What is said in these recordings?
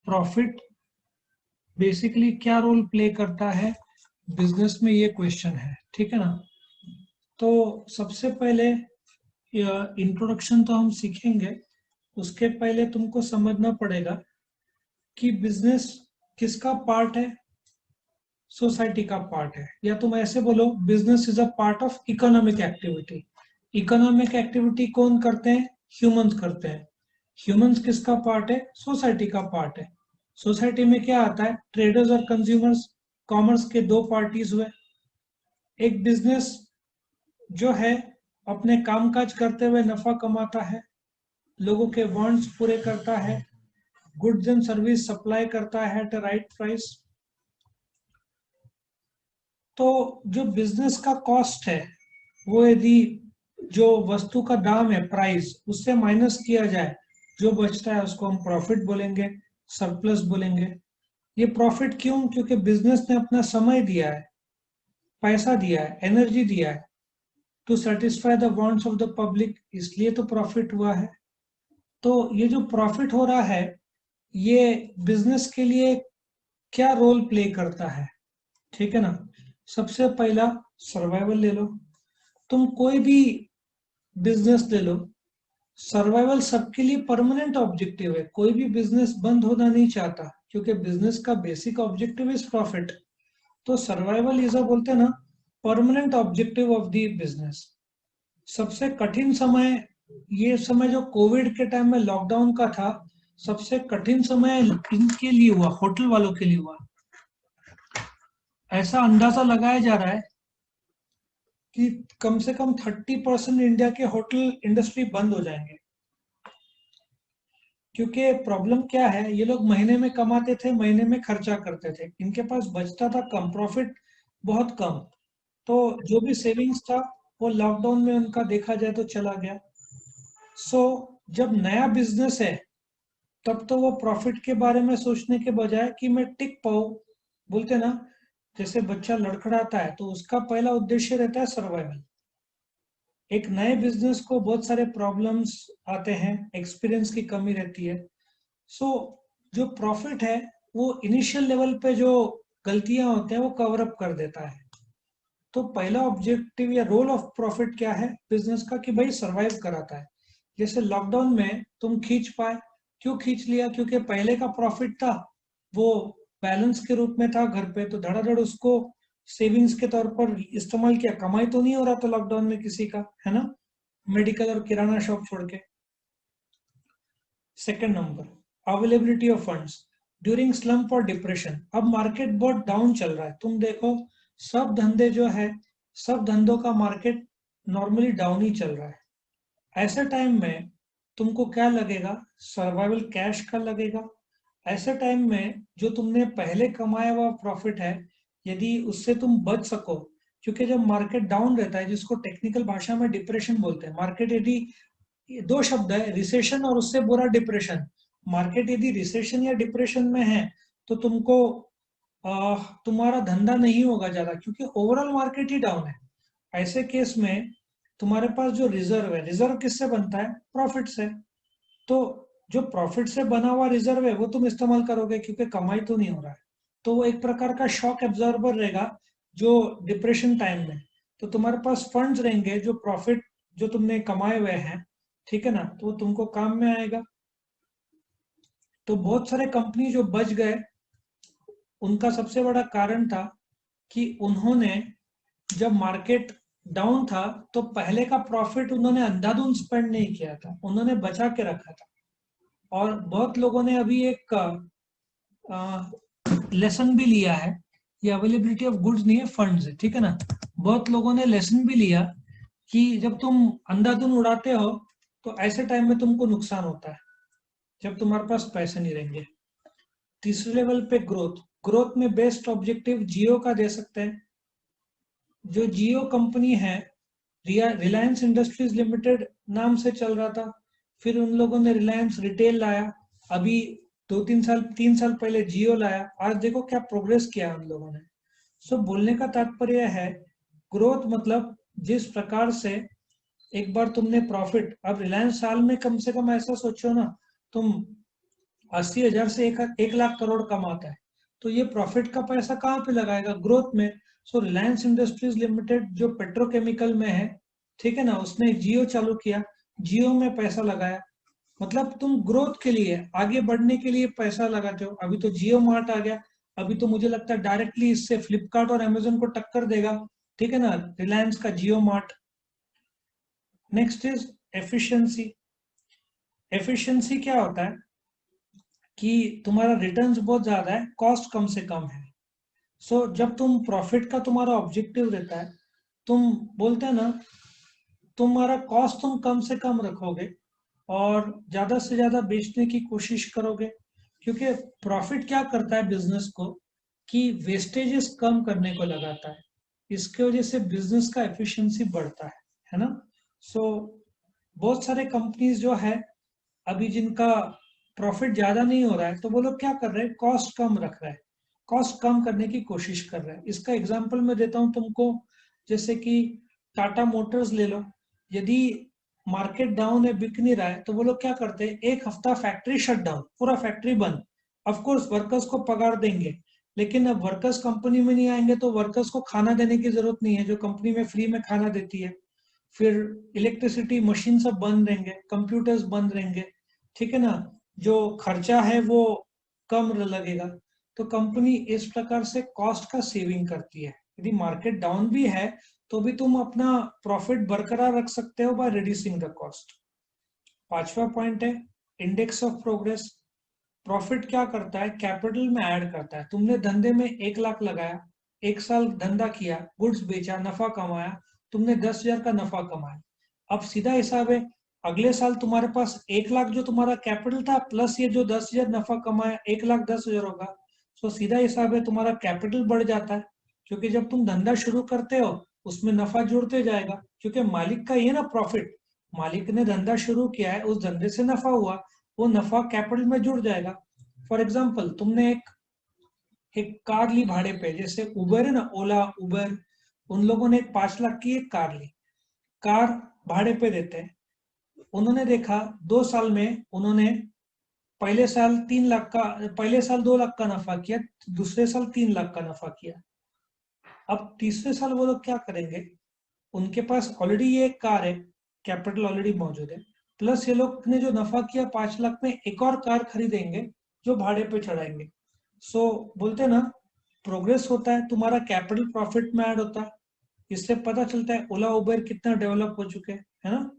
Profit basically क्या role play करता है बिजनेस में, ये क्वेश्चन है, ठीक है ना। तो सबसे पहले इंट्रोडक्शन तो हम सीखेंगे, उसके पहले तुमको समझना पड़ेगा कि बिजनेस किसका पार्ट है, सोसाइटी का पार्ट है, या तुम ऐसे बोलो business is a part of economic activity. Economic activity कौन करते हैं? ह्यूमंस करते हैं। ह्यूमंस किसका पार्ट है? सोसाइटी का पार्ट है। सोसाइटी में क्या आता है? ट्रेडर्स और कंज्यूमर्स, कॉमर्स के दो पार्टीज हुए। एक बिजनेस जो है अपने कामकाज करते हुए नफा कमाता है, लोगों के वांट्स पूरे करता है, गुड्स एंड सर्विस सप्लाई करता है एट अ राइट प्राइस। तो जो बिजनेस का कॉस्ट है वो यदि जो वस्तु का दाम है प्राइस उससे माइनस किया जाए, जो बचता है उसको हम प्रॉफिट बोलेंगे, सरप्लस बोलेंगे। ये प्रॉफिट क्यों? क्योंकि बिजनेस ने अपना समय दिया है, पैसा दिया है, एनर्जी दिया है to satisfy the wants of the public, इसलिए तो प्रॉफिट हुआ है। तो ये जो प्रॉफिट हो रहा है ये बिजनेस के लिए क्या रोल प्ले करता है, ठीक है ना। सबसे पहला सर्वाइवल ले लो, तुम कोई भी बिजनेस ले लो, सर्वाइवल सबके लिए परमानेंट ऑब्जेक्टिव है। कोई भी बिजनेस बंद होना नहीं चाहता क्योंकि बिजनेस का बेसिक ऑब्जेक्टिव इज प्रॉफिट। तो सर्वाइवल इज बोलते हैं ना permanent objective of the business. सबसे कठिन समय, ये समय जो कोविड के टाइम में लॉकडाउन का था, सबसे कठिन समय इनके लिए हुआ, होटल वालों के लिए हुआ। ऐसा अंदाजा लगाया जा रहा है कि कम से कम 30% इंडिया के होटल इंडस्ट्री बंद हो जाएंगे। क्योंकि प्रॉब्लम क्या है, ये लोग महीने में कमाते थे, महीने में खर्चा करते थे, इनके पास बचता था कम, प्रॉफिट बहुत कम। तो जो भी सेविंग्स था वो लॉकडाउन में उनका देखा जाए तो चला गया। सो जब नया बिजनेस है तब तो वो प्रॉफिट के बारे में सोचने के बजाय कि मैं टिक पाऊं, बोलते ना जैसे बच्चा लड़खड़ाता है तो उसका पहला उद्देश्य रहता है सर्वाइवल। एक नए बिजनेस को बहुत सारे प्रॉब्लम्स आते हैं, एक्सपीरियंस की कमी रहती है। सो जो प्रॉफिट है वो इनिशियल लेवल पे जो गलतियां होते हैं वो कवर अप कर देता है। तो पहला ऑब्जेक्टिव या रोल ऑफ प्रॉफिट क्या है बिजनेस का, कि भाई सरवाइव कराता है। जैसे लॉकडाउन में तुम खींच पाए, क्यों खींच लिया? क्योंकि पहले का प्रॉफिट था वो बैलेंस के रूप में था घर पे, तो धड़ाधड़ उसको सेविंग्स के तौर पर इस्तेमाल किया। कमाई तो नहीं हो रहा था लॉकडाउन में किसी का, है ना, मेडिकल और किराना शॉप छोड़ के। Second number availability of funds during slump और डिप्रेशन। अब मार्केट बहुत डाउन चल रहा है, तुम देखो सब धंधे जो है, सब धंधों का मार्केट नॉर्मली डाउन ही चल रहा है। ऐसे टाइम में तुमको क्या लगेगा? सर्वाइवल कैश का लगेगा। ऐसे टाइम में जो तुमने पहले कमाया हुआ प्रॉफिट है, यदि उससे तुम बच सको, क्योंकि जब मार्केट डाउन रहता है जिसको टेक्निकल भाषा में डिप्रेशन बोलते हैं, मार्केट यदि, ये दो शब्द है, रिसेशन और उससे बुरा डिप्रेशन। मार्केट यदि रिसेशन या डिप्रेशन में है तो तुमको तुम्हारा धंधा नहीं होगा ज्यादा, क्योंकि ओवरऑल मार्केट ही डाउन है। ऐसे केस में तुम्हारे पास जो रिजर्व है, रिजर्व किससे बनता है? प्रॉफिट से। तो जो प्रॉफिट से बना हुआ रिजर्व है वो तुम इस्तेमाल करोगे क्योंकि कमाई तो नहीं हो रहा है। तो वो एक प्रकार का शॉक एब्जॉर्बर रहेगा जो डिप्रेशन टाइम में। तो तुम्हारे पास फंड्स रहेंगे जो प्रॉफिट जो तुमने कमाए हुए हैं, ठीक है ना, तो वो तुमको काम में आएगा। तो बहुत सारे कंपनी जो बच गए उनका सबसे बड़ा कारण था कि उन्होंने जब मार्केट डाउन था तो पहले का प्रॉफिट उन्होंने अंधाधुंध स्पेंड नहीं किया था, उन्होंने बचा के रखा था। और बहुत लोगों ने अभी एक लेसन भी लिया है, ये अवेलेबिलिटी ऑफ गुड्स नहीं है, फंड्स है, ठीक है ना। बहुत लोगों ने लेसन भी लिया कि जब तुम अंधाधुंध उड़ाते हो तो ऐसे टाइम में तुमको नुकसान होता है जब तुम्हारे पास पैसे नहीं रहेंगे। तीसरे लेवल पे ग्रोथ, ग्रोथ में बेस्ट ऑब्जेक्टिव जियो का दे सकते हैं। जो जियो कंपनी है, रिलायंस इंडस्ट्रीज लिमिटेड नाम से चल रहा था, फिर उन लोगों ने रिलायंस रिटेल लाया, अभी 2-3 साल 3 साल पहले जियो लाया, आज देखो क्या प्रोग्रेस किया उन लोगों ने। सो बोलने का तात्पर्य है ग्रोथ मतलब जिस प्रकार से एक बार तुमने प्रॉफिट, अब रिलायंस साल में कम से कम ऐसा सोचो ना, तुम 80,000 से 1 लाख करोड़ कमाता है, तो ये प्रॉफिट का पैसा कहाँ पे लगाएगा? ग्रोथ में। सो रिलायंस इंडस्ट्रीज लिमिटेड जो पेट्रोकेमिकल में है, ठीक है ना, उसने जियो चालू किया, जियो में पैसा लगाया। मतलब तुम ग्रोथ के लिए, आगे बढ़ने के लिए पैसा लगाते हो। अभी तो जियो मार्ट आ गया, अभी तो मुझे लगता है डायरेक्टली इससे फ्लिपकार्ट और अमेजोन को टक्कर देगा, ठीक है ना, रिलायंस का Jio Mart. Next is efficiency. Efficiency क्या होता है कि तुम्हारा रिटर्न्स बहुत ज्यादा है, कॉस्ट कम से कम है। सो जब तुम प्रॉफिट का तुम्हारा ऑब्जेक्टिव रहता है, तुम बोलते हैं ना, तुम्हारा कॉस्ट तुम कम से कम रखोगे और ज्यादा से ज्यादा बेचने की कोशिश करोगे। क्योंकि प्रॉफिट क्या करता है बिजनेस को, कि वेस्टेजेस कम करने को लगाता है। इसके वजह से बिजनेस का एफिशिएंसी बढ़ता है ना। सो बहुत सारे कंपनीज जो है अभी जिनका प्रॉफिट ज्यादा नहीं हो रहा है, तो वो लोग क्या कर रहे हैं, कॉस्ट कम रख रहे हैं, कॉस्ट कम करने की कोशिश कर रहे हैं। इसका एग्जांपल मैं देता हूं तुमको, जैसे कि टाटा मोटर्स ले लो। यदि मार्केट डाउन है, बिक नहीं रहा है, तो वो लोग क्या करते हैं, एक हफ्ता फैक्ट्री शट डाउन, पूरा फैक्ट्री बंद। ऑफ कोर्स वर्कर्स को पगार देंगे, लेकिन अब वर्कर्स कंपनी में नहीं आएंगे तो वर्कर्स को खाना देने की जरूरत नहीं है, जो कंपनी में फ्री में खाना देती है। फिर इलेक्ट्रिसिटी मशीन सब बंद रहेंगे, कंप्यूटर्स बंद रहेंगे, ठीक है ना, जो खर्चा है वो कम लगेगा। तो कंपनी इस प्रकार से कॉस्ट का सेविंग करती है। यदि मार्केट डाउन भी है तो भी तुम अपना प्रॉफिट बरकरार रख सकते हो बाय रिड्यूसिंग द कॉस्ट। पांचवा पॉइंट है इंडेक्स ऑफ प्रोग्रेस। प्रॉफिट क्या करता है, कैपिटल में ऐड करता है। तुमने धंधे में 1 लाख लगाया, 1 साल धंधा किया, गुड्स बेचा, नफा कमाया, तुमने 10,000 का नफा कमाया। अब सीधा हिसाब है, अगले साल तुम्हारे पास 1 लाख जो तुम्हारा कैपिटल था प्लस ये जो 10,000 नफा कमाया, 1,10,000 होगा। सो सीधा हिसाब है, तुम्हारा कैपिटल बढ़ जाता है, क्योंकि जब तुम धंधा शुरू करते हो उसमें नफा जुड़ते जाएगा, क्योंकि मालिक का ये ना प्रॉफिट, मालिक ने धंधा शुरू किया है, उस धंधे से नफा हुआ, वो नफा कैपिटल में जुड़ जाएगा। फॉर एग्जाम्पल तुमने एक कार ली भाड़े पे, जैसे उबर है ना, ओला उबर, उन लोगों ने 5 लाख की एक कार ली, कार भाड़े पे देते हैं। उन्होंने देखा 2 साल में उन्होंने पहले साल 3 लाख का, पहले साल 2 लाख का नफा किया, दूसरे साल 3 लाख का नफा किया। अब तीसरे साल वो लोग क्या करेंगे, उनके पास ऑलरेडी ये एक कार है, कैपिटल ऑलरेडी मौजूद है, प्लस ये लोग ने जो नफा किया 5 लाख में, एक और कार खरीदेंगे जो भाड़े पे चढ़ाएंगे। सो बोलते हैं ना, प्रोग्रेस होता है, तुम्हारा कैपिटल प्रॉफिट में ऐड होता है। इससे पता चलता है ओला उबर कितना डेवलप हो चुके हैं, है ना।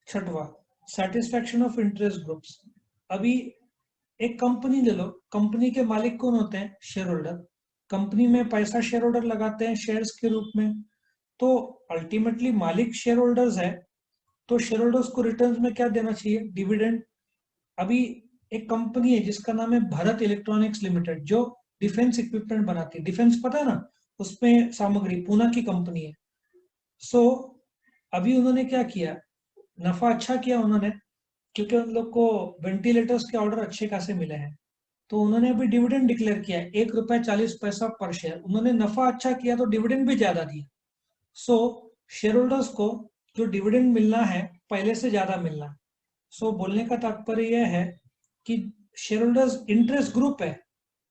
छठवा, सेटिस्फेक्शन ऑफ इंटरेस्ट ग्रुप्स। अभी एक कंपनी ले लो, कंपनी के मालिक कौन होते हैं, शेयर होल्डर। कंपनी में पैसा शेयर होल्डर लगाते हैं शेयर्स के रूप में, तो अल्टीमेटली मालिक शेयर होल्डर्स है, तो शेयर होल्डर्स को रिटर्न्स में क्या देना चाहिए, डिविडेंड। अभी एक कंपनी है जिसका नाम है भारत इलेक्ट्रॉनिक्स लिमिटेड, जो डिफेंस इक्विपमेंट बनाती है, डिफेंस पता है ना, उसमें सामग्री, पूना की कंपनी है। सो अभी उन्होंने क्या किया, नफा अच्छा किया उन्होंने, क्योंकि उन लोग को वेंटिलेटर्स के ऑर्डर अच्छे खासे मिले हैं। तो उन्होंने अभी डिविडेंड डिक्लेयर किया है, 1 रुपया 40 पैसा पर शेयर। उन्होंने नफा अच्छा किया तो डिविडेंड भी ज्यादा दिया। सो शेयर होल्डर्स को जो डिविडेंड मिलना है पहले से ज्यादा मिलना है। सो बोलने का तात्पर्य यह है कि शेयर होल्डर्स इंटरेस्ट ग्रुप है,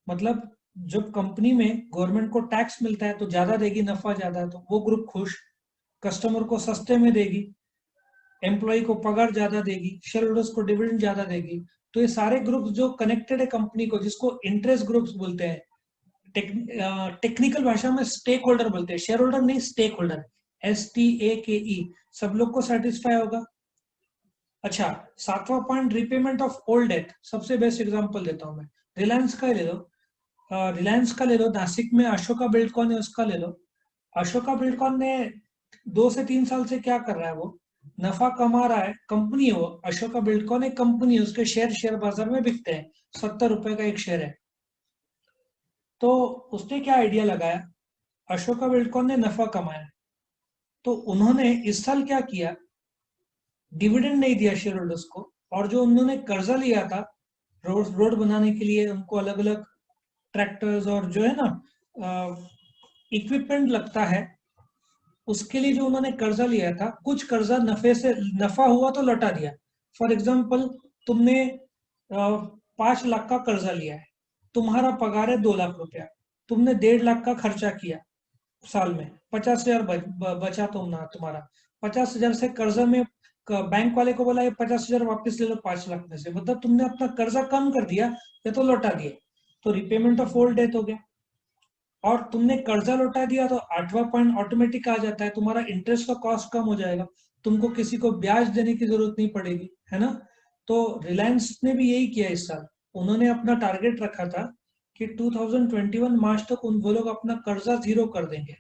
मतलब जब कंपनी में गवर्नमेंट को टैक्स मिलता है तो ज्यादा देगी, नफा ज्यादा है तो वो ग्रुप खुश, कस्टमर को सस्ते में देगी, एम्प्लॉय को पगार ज्यादा देगी, शेयर होल्डर्स को डिविडेंड ज्यादा देगी। तो ये सारे ग्रुप्स जो कनेक्टेड है कंपनी को, जिसको इंटरेस्ट ग्रुप्स बोलते हैं, टेक्निकल भाषा में स्टेक होल्डर बोलते हैं, शेयर होल्डर नहीं, स्टेक होल्डर, STAKE, सब लोग को सेटिस्फाई होगा। अच्छा, सातवां point, repayment of old debt. सबसे बेस्ट एग्जांपल देता हूं मैं, रिलायंस का ले लो। रिलायंस का ले लो, नासिक में अशोका बिल्डकॉन है, उसका ले लो। अशोका बिल्डकॉन ने 2 से 3 साल से क्या कर रहा है, वो नफा कमा रहा है, कंपनी है वो, अशोका बिल्डकॉन एक कंपनी है, उसके शेयर शेयर बाजार में बिकते हैं, 70 रुपए का एक शेयर है। तो उसने क्या आइडिया लगाया, अशोका बिल्डकॉन ने नफा कमाया, तो उन्होंने इस साल क्या किया, डिविडेंड नहीं दिया शेयर होल्डर्स को, और जो उन्होंने कर्जा लिया था रोड रोड बनाने के लिए, उनको अलग अलग ट्रैक्टर्स और जो है ना इक्विपमेंट लगता है, उसके लिए जो उन्होंने कर्जा लिया था, कुछ कर्जा नफे से, नफा हुआ तो लौटा दिया। फॉर एग्जाम्पल तुमने 5 लाख का कर्जा लिया है, तुम्हारा पगार है 2 लाख रुपया, तुमने 1.5 लाख का खर्चा किया साल में, 50,000 बचा तुम्हारा 50,000 से कर्जा में, बैंक वाले को बोला ये 50,000 वापस ले लो 5 लाख में से, मतलब तुमने अपना कर्जा कम कर दिया या तो लौटा दिए, तो रिपेमेंट ऑफ ओल्ड डेट हो गया। और तुमने कर्जा लौटा दिया तो 8वां पॉइंट ऑटोमेटिक आ जाता है, तुम्हारा इंटरेस्ट का कॉस्ट कम हो जाएगा, तुमको किसी को ब्याज देने की जरूरत नहीं पड़ेगी, है ना। तो रिलायंस ने भी यही किया इस साल, उन्होंने अपना टारगेट रखा था कि 2021 मार्च तक वो लोग अपना कर्जा जीरो कर देंगे।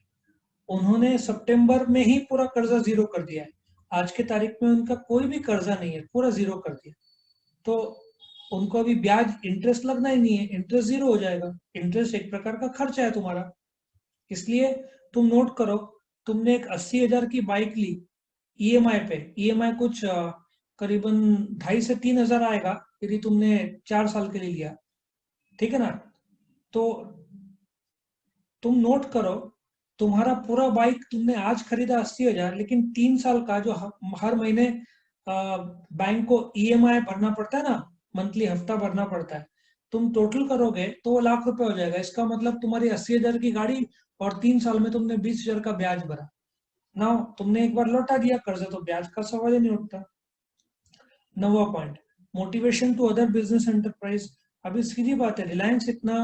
उन्होंने सितंबर में ही पूरा कर्जा जीरो कर दिया है, आज के तारीख में उनका कोई भी कर्जा नहीं है, पूरा जीरो कर दिया। तो उनको अभी ब्याज इंटरेस्ट लगना ही नहीं है, इंटरेस्ट जीरो हो जाएगा, इंटरेस्ट एक प्रकार का खर्चा है तुम्हारा। इसलिए तुम नोट करो, तुमने एक 80,000 की बाइक ली ईएमआई पे, ईएमआई कुछ करीबन 2,500 से 3,000 आएगा यदि तुमने 4 साल के लिए लिया, ठीक है ना। तो तुम नोट करो, तुम्हारा पूरा बाइक तुमने आज खरीदा 80,000, लेकिन 3 साल का जो हर महीने बैंक को ईएमआई भरना पड़ता है ना, मंथली हफ्ता भरना पड़ता है, तुम टोटल करोगे तो वो लाख रुपए हो जाएगा। इसका मतलब तुम्हारी 80,000 की गाड़ी और 3 साल में तुमने 20,000 का ब्याज भरा ना, तुमने एक बार लौटा दिया कर्जा, तो ब्याज का सवाल ही नहीं उठता। 9वां point, motivation to other business enterprise. अभी सीधी बात है, रिलायंस इतना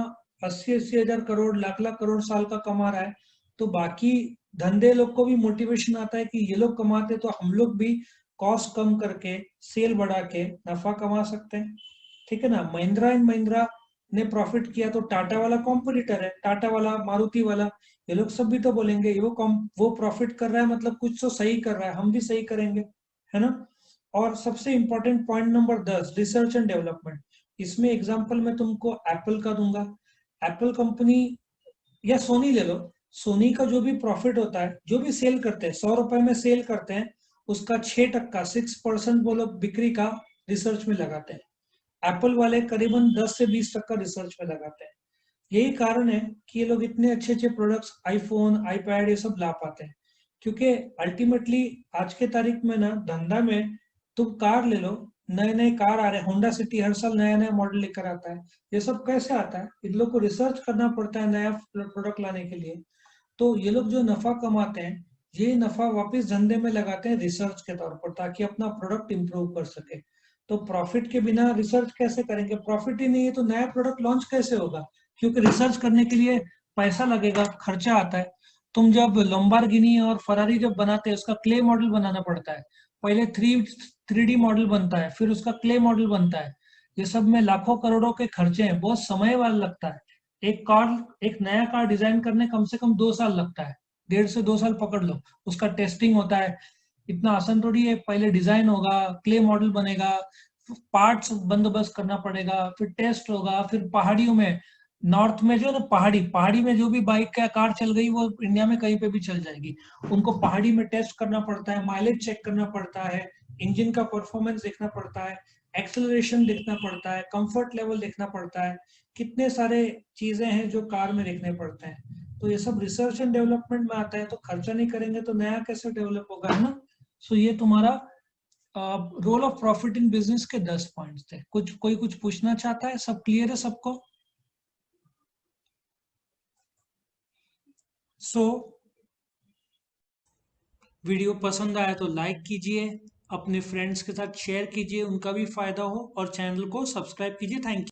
80,000 करोड़, लाख लाख करोड़ साल का कमा रहा है, तो बाकी धंधे लोग को भी मोटिवेशन आता है कि ये लोग कमाते तो हम लोग भी कॉस्ट कम करके, सेल बढ़ा के नफा कमा सकते हैं, ठीक है ना। महिंद्रा एंड महिंद्रा ने प्रॉफिट किया तो टाटा वाला कॉम्पिटिटर है, टाटा वाला, मारुति वाला, ये लोग सब भी तो बोलेंगे ये वो प्रॉफिट कर रहा है, मतलब कुछ तो सही कर रहा है, हम भी सही करेंगे, है ना। और सबसे important point number 10, research and development. इसमें एग्जांपल मैं तुमको एप्पल का दूंगा। एप्पल कंपनी या सोनी ले लो, सोनी का जो भी प्रॉफिट होता है, जो भी सेल करते हैं, 100 रुपए में सेल करते हैं, उसका 6%, 6% वो लोग बिक्री का रिसर्च में लगाते हैं। एप्पल वाले करीबन 10 से 20 तक का रिसर्च में लगाते हैं। यही कारण है कि ये लोग इतने अच्छे अच्छे प्रोडक्ट्स, आईफोन, आईपैड, ये सब ला पाते हैं, क्योंकि अल्टीमेटली आज के तारीख में ना धंधा में, तुम कार ले लो, नए नए कार आ रहे हैं, होंडा सिटी हर साल नया नया मॉडल लेकर आता है। ये सब कैसे आता है, इन लोग को रिसर्च करना पड़ता है नया प्रोडक्ट लाने के लिए। तो ये लोग जो नफा कमाते हैं, ये नफा वापस धंधे में लगाते हैं रिसर्च के तौर पर, ताकि अपना प्रोडक्ट इंप्रूव कर सके। तो प्रॉफिट के बिना रिसर्च कैसे करेंगे, प्रॉफिट ही नहीं है तो नया प्रोडक्ट लॉन्च कैसे होगा, क्योंकि रिसर्च करने के लिए पैसा लगेगा, खर्चा आता है। तुम जब लंबारगिनी और फरारी जब बनाते हैं, उसका क्ले मॉडल बनाना पड़ता है, पहले 3D मॉडल बनता है, फिर उसका क्ले मॉडल बनता है, ये सब में लाखों करोड़ों के खर्चे हैं, बहुत समय वाला लगता है। एक नया कार डिजाइन करने कम से कम 2 साल लगता है, 1.5 से 2 साल पकड़ लो, उसका टेस्टिंग होता है, इतना आसान थोड़ी है, पहले डिजाइन होगा, क्ले मॉडल बनेगा, पार्ट्स बंदोबस्त करना पड़ेगा, फिर टेस्ट होगा, फिर पहाड़ियों में, नॉर्थ में जो है ना, पहाड़ी पहाड़ी में जो भी बाइक का कार चल गई वो इंडिया में कहीं पे भी चल जाएगी, उनको पहाड़ी में टेस्ट करना पड़ता है, माइलेज चेक करना पड़ता है, इंजन का परफॉर्मेंस देखना पड़ता है, एक्सेलरेशन देखना पड़ता है, कंफर्ट लेवल देखना पड़ता है, कितने सारे चीजें हैं जो कार में देखने पड़ते हैं। तो ये सब रिसर्च एंड डेवलपमेंट में आता है, तो खर्चा नहीं करेंगे तो नया कैसे डेवलप होगा, है ना। सो ये तुम्हारा role of profit in business के 10 पॉइंट्स थे। कुछ पूछना चाहता है, सब क्लियर है सबको। सो वीडियो पसंद आया तो लाइक कीजिए, अपने फ्रेंड्स के साथ शेयर कीजिए, उनका भी फायदा हो, और चैनल को सब्सक्राइब कीजिए। Thank you.